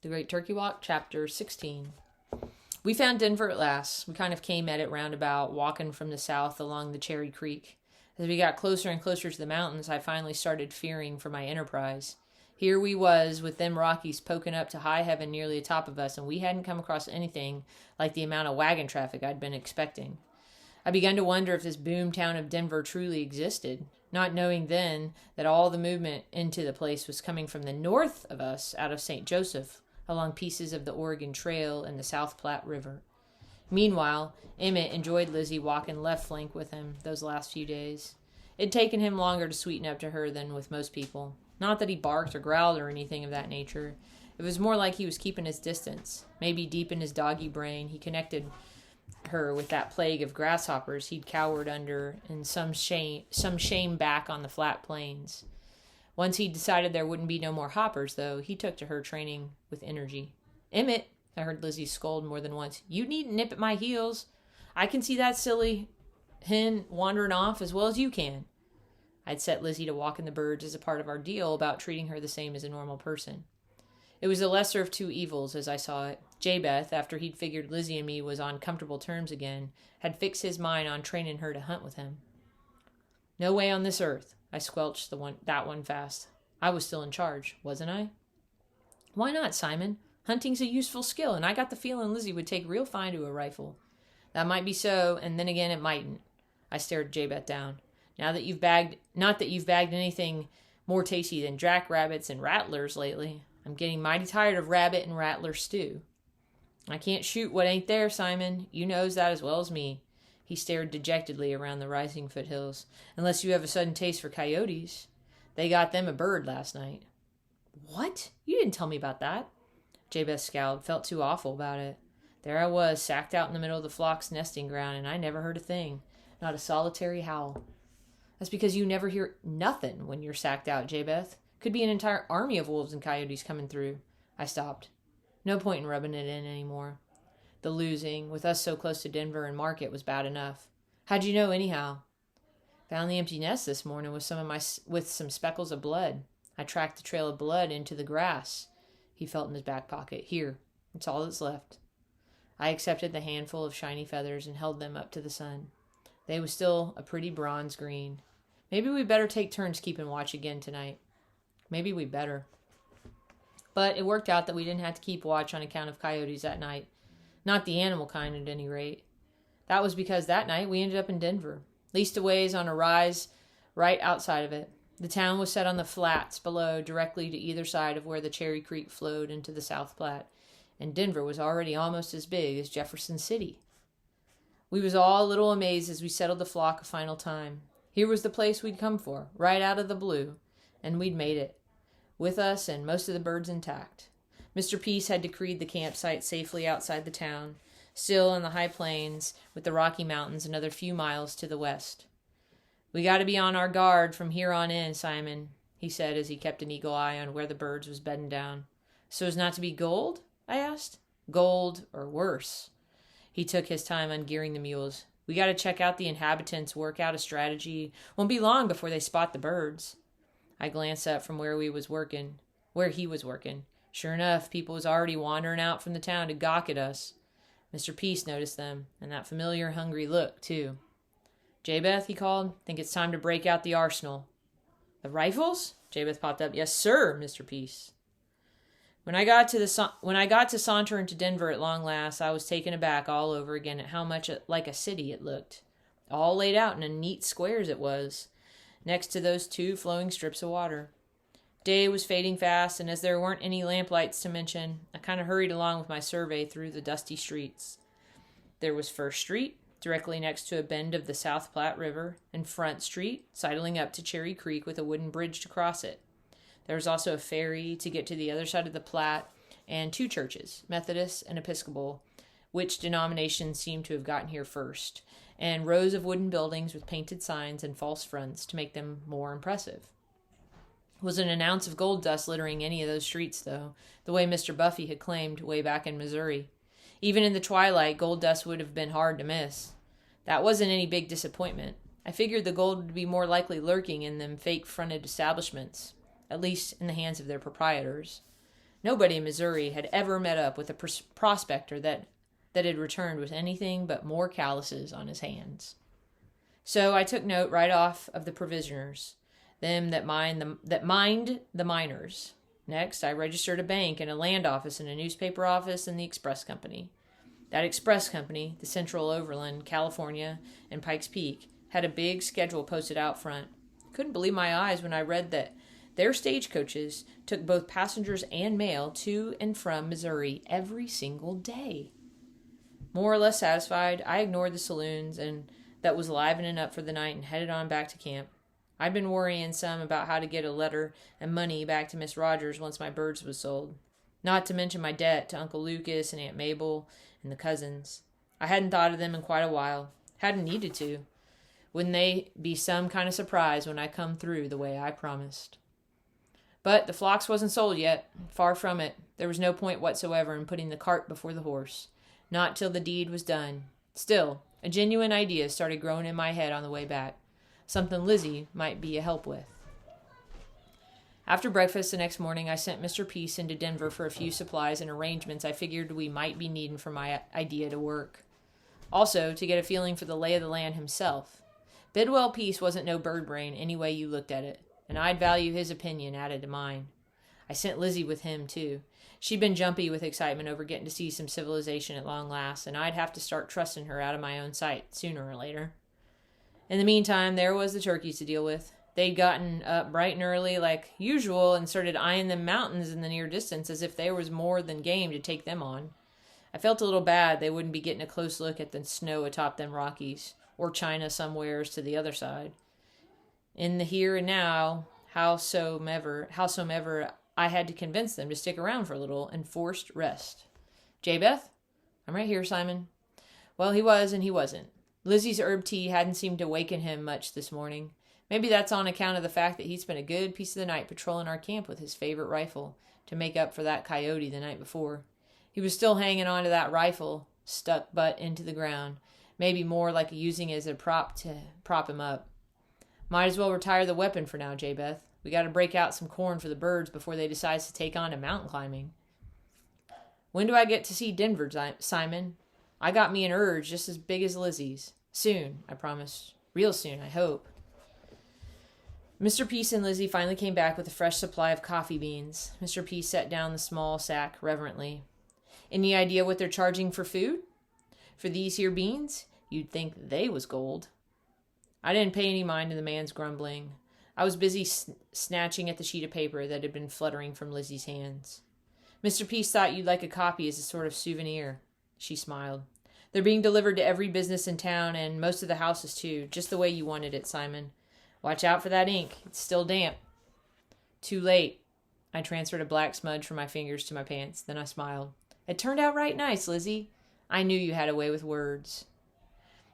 The Great Turkey Walk, Chapter 16. We found Denver at last. We kind of came at it roundabout, walking from the south along the Cherry Creek. As we got closer and closer to the mountains, I finally started fearing for my enterprise. Here we was, with them Rockies poking up to high heaven nearly atop of us, and we hadn't come across anything like the amount of wagon traffic I'd been expecting. I began to wonder if this boom town of Denver truly existed, not knowing then that all the movement into the place was coming from the north of us, out of St. Joseph, along pieces of the Oregon Trail and the South Platte River. Meanwhile, Emmett enjoyed Lizzie walking left flank with him those last few days. It'd taken him longer to sweeten up to her than with most people. Not that he barked or growled or anything of that nature. It was more like he was keeping his distance. Maybe deep in his doggy brain, he connected her with that plague of grasshoppers he'd cowered under in some shame back on the flat plains. Once he'd decided there wouldn't be no more hoppers, though, he took to her training with energy. "Emmett," I heard Lizzie scold more than once, "you needn't nip at my heels. I can see that silly hen wandering off as well as you can." I'd set Lizzie to walking the birds as a part of our deal about treating her the same as a normal person. It was the lesser of two evils, as I saw it. Jabeth, after he'd figured Lizzie and me was on comfortable terms again, had fixed his mind on training her to hunt with him. "No way on this earth," I squelched that one fast. I was still in charge, wasn't I? "Why not, Simon? Hunting's a useful skill, and I got the feeling Lizzie would take real fine to a rifle." "That might be so, and then again it mightn't." I stared Jabeth down. Not that you've bagged anything more tasty than jackrabbits and rattlers lately. I'm getting mighty tired of rabbit and rattler stew." "I can't shoot what ain't there, Simon. You knows that as well as me." He stared dejectedly around the rising foothills. "Unless you have a sudden taste for coyotes. They got them a bird last night." "What? You didn't tell me about that." Jabez scowled. Felt too awful about it. There I was, sacked out in the middle of the flock's nesting ground, and I never heard a thing. Not a solitary howl. "That's because you never hear nothing when you're sacked out, Jabez. Could be an entire army of wolves and coyotes coming through." I stopped. No point in rubbing it in anymore. The losing, with us so close to Denver and Market, was bad enough. "How'd you know, anyhow?" "Found the empty nest this morning with some speckles of blood. I tracked the trail of blood into the grass." He felt in his back pocket. "Here, it's all that's left." I accepted the handful of shiny feathers and held them up to the sun. They were still a pretty bronze green. Maybe we'd better take turns keeping watch again tonight. Maybe we'd better. But it worked out that we didn't have to keep watch on account of coyotes that night. Not the animal kind, at any rate. That was because that night we ended up in Denver, leastways on a rise right outside of it. The town was set on the flats below, directly to either side of where the Cherry Creek flowed into the South Platte, and Denver was already almost as big as Jefferson City. We was all a little amazed as we settled the flock a final time. Here was the place we'd come for, right out of the blue, and we'd made it, with us and most of the birds intact. Mr. Peace had decreed the campsite safely outside the town, still on the high plains, with the Rocky Mountains another few miles to the west. "We got to be on our guard from here on in, Simon," he said as he kept an eagle eye on where the birds was bedding down. "So as not to be gold?" I asked. "Gold, or worse." He took his time ungearing the mules. "We got to check out the inhabitants, work out a strategy. Won't be long before they spot the birds." I glanced up from where he was working. Sure enough, people was already wandering out from the town to gawk at us. Mr. Peace noticed them, and that familiar hungry look, too. "Jabeth," he called, "think it's time to break out the arsenal." "The rifles?" Jabeth popped up. "Yes, sir, Mr. Peace." When I got to saunter into Denver at long last, I was taken aback all over again at how much like a city it looked. All laid out in a neat squares it was, next to those two flowing strips of water. Day was fading fast, and as there weren't any lamplights to mention, I kind of hurried along with my survey through the dusty streets. There was First Street, directly next to a bend of the South Platte River, and Front Street, sidling up to Cherry Creek with a wooden bridge to cross it. There was also a ferry to get to the other side of the Platte, and two churches, Methodist and Episcopal, which denominations seemed to have gotten here first, and rows of wooden buildings with painted signs and false fronts to make them more impressive. Wasn't an ounce of gold dust littering any of those streets, though, the way Mr. Buffy had claimed way back in Missouri. Even in the twilight, gold dust would have been hard to miss. That wasn't any big disappointment. I figured the gold would be more likely lurking in them fake-fronted establishments, at least in the hands of their proprietors. Nobody in Missouri had ever met up with a prospector that had returned with anything but more calluses on his hands. So I took note right off of the provisioners, them that mind the miners. Next, I registered a bank and a land office and a newspaper office and the express company. That express company, the Central Overland, California, and Pikes Peak, had a big schedule posted out front. Couldn't believe my eyes when I read that their stagecoaches took both passengers and mail to and from Missouri every single day. More or less satisfied, I ignored the saloons and that was livening up for the night and headed on back to camp. I'd been worrying some about how to get a letter and money back to Miss Rogers once my birds was sold. Not to mention my debt to Uncle Lucas and Aunt Mabel and the cousins. I hadn't thought of them in quite a while. Hadn't needed to. Wouldn't they be some kind of surprise when I come through the way I promised? But the flocks wasn't sold yet. Far from it. There was no point whatsoever in putting the cart before the horse. Not till the deed was done. Still, a genuine idea started growing in my head on the way back. Something Lizzie might be a help with. After breakfast the next morning, I sent Mr. Peace into Denver for a few supplies and arrangements I figured we might be needing for my idea to work. Also, to get a feeling for the lay of the land himself. Bidwell Peace wasn't no bird brain any way you looked at it, and I'd value his opinion added to mine. I sent Lizzie with him, too. She'd been jumpy with excitement over getting to see some civilization at long last, and I'd have to start trusting her out of my own sight sooner or later. In the meantime, there was the turkeys to deal with. They'd gotten up bright and early like usual and started eyeing them mountains in the near distance as if there was more than game to take them on. I felt a little bad they wouldn't be getting a close look at the snow atop them Rockies, or China somewheres to the other side. In the here and now, howsomever, I had to convince them to stick around for a little enforced rest. J-Beth? I'm right here, Simon. Well, he was and he wasn't. Lizzie's herb tea hadn't seemed to waken him much this morning. Maybe that's on account of the fact that he'd spent a good piece of the night patrolling our camp with his favorite rifle to make up for that coyote the night before. He was still hanging on to that rifle, stuck butt into the ground, maybe more like using it as a prop to prop him up. Might as well retire the weapon for now, J-Beth. We got to break out some corn for the birds before they decide to take on to mountain climbing. When do I get to see Denver, Simon? I got me an urge just as big as Lizzie's. Soon, I promise. Real soon, I hope. Mr. Peace and Lizzie finally came back with a fresh supply of coffee beans. Mr. Peace set down the small sack reverently. Any idea what they're charging for food? For these here beans? You'd think they was gold. I didn't pay any mind to the man's grumbling. I was busy snatching at the sheet of paper that had been fluttering from Lizzie's hands. Mr. Peace thought you'd like a copy as a sort of souvenir. She smiled. They're being delivered to every business in town and most of the houses too, just the way you wanted it, Simon. Watch out for that ink. It's still damp. Too late. I transferred a black smudge from my fingers to my pants. Then I smiled. It turned out right nice, Lizzie. I knew you had a way with words.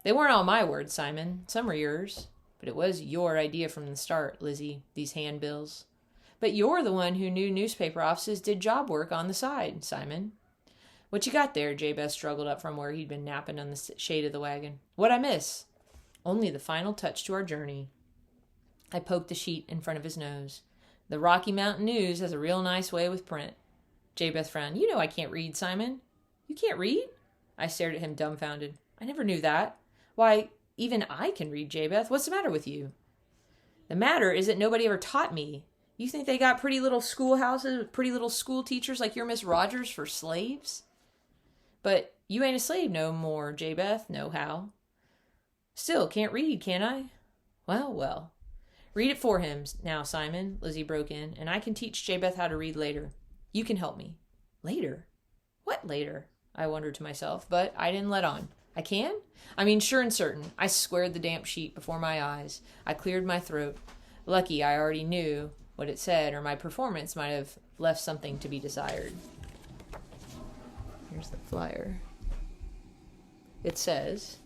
They weren't all my words, Simon. Some were yours. But it was your idea from the start, Lizzie, these handbills. But you're the one who knew newspaper offices did job work on the side, Simon. What you got there? J-Beth struggled up from where he'd been napping on the shade of the wagon. What'd I miss? Only the final touch to our journey. I poked the sheet in front of his nose. The Rocky Mountain News has a real nice way with print. J-Beth frowned. You know I can't read, Simon. You can't read? I stared at him dumbfounded. I never knew that. Why, even I can read, J-Beth. What's the matter with you? The matter is that nobody ever taught me. You think they got pretty little schoolhouses with pretty little school teachers like your Miss Rogers for slaves? But you ain't a slave no more, J-Beth, nohow. Still, can't read, can I? Well. Read it for him now, Simon, Lizzie broke in, and I can teach J-Beth how to read later. You can help me. Later? What later? I wondered to myself, but I didn't let on. I can? I mean, sure and certain. I squared the damp sheet before my eyes. I cleared my throat. Lucky I already knew what it said, or my performance might have left something to be desired. Here's the flyer. It says,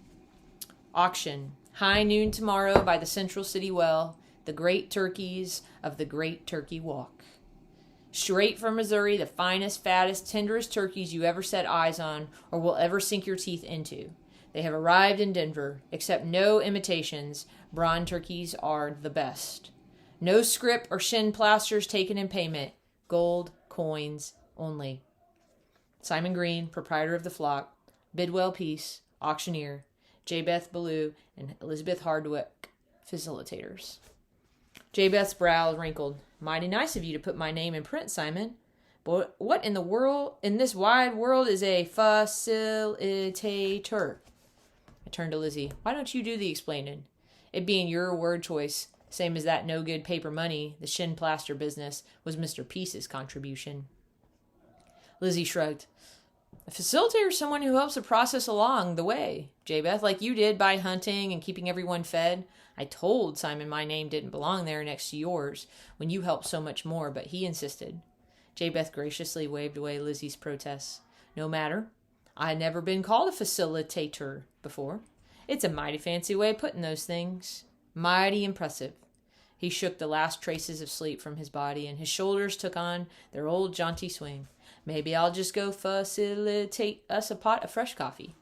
Auction. High noon tomorrow by the Central City Well. The great turkeys of the Great Turkey Walk. Straight from Missouri, the finest, fattest, tenderest turkeys you ever set eyes on or will ever sink your teeth into. They have arrived in Denver. Except no imitations, brawn turkeys are the best. No scrip or shin plasters taken in payment. Gold coins only. Simon Green, proprietor of the flock, Bidwell Peace, auctioneer, J. Beth Ballou, and Elizabeth Hardwick, facilitators. J. Beth's brow wrinkled. Mighty nice of you to put my name in print, Simon. But what in the world, in this wide world, is a facilitator? I turned to Lizzie. Why don't you do the explaining? It being your word choice, same as that no-good paper money, the shin plaster business, was Mr. Peace's contribution. Lizzie shrugged. A facilitator is someone who helps the process along the way, J. Beth, like you did by hunting and keeping everyone fed. I told Simon my name didn't belong there next to yours when you helped so much more, but he insisted. J. Beth graciously waved away Lizzie's protests. No matter. I had never been called a facilitator before. It's a mighty fancy way of putting those things. Mighty impressive. He shook the last traces of sleep from his body, and his shoulders took on their old jaunty swing. Maybe I'll just go facilitate us a pot of fresh coffee.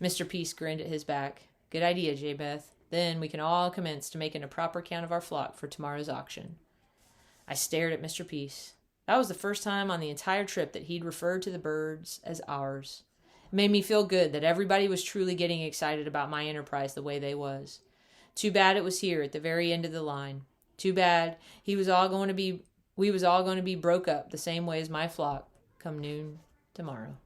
Mr. Peace grinned at his back. Good idea, J. Beth. Then we can all commence to making a proper count of our flock for tomorrow's auction. I stared at Mr. Peace. That was the first time on the entire trip that he'd referred to the birds as ours. It made me feel good that everybody was truly getting excited about my enterprise the way they was. Too bad it was here at the very end of the line. Too bad we was all going to be broke up the same way as my flock come noon tomorrow.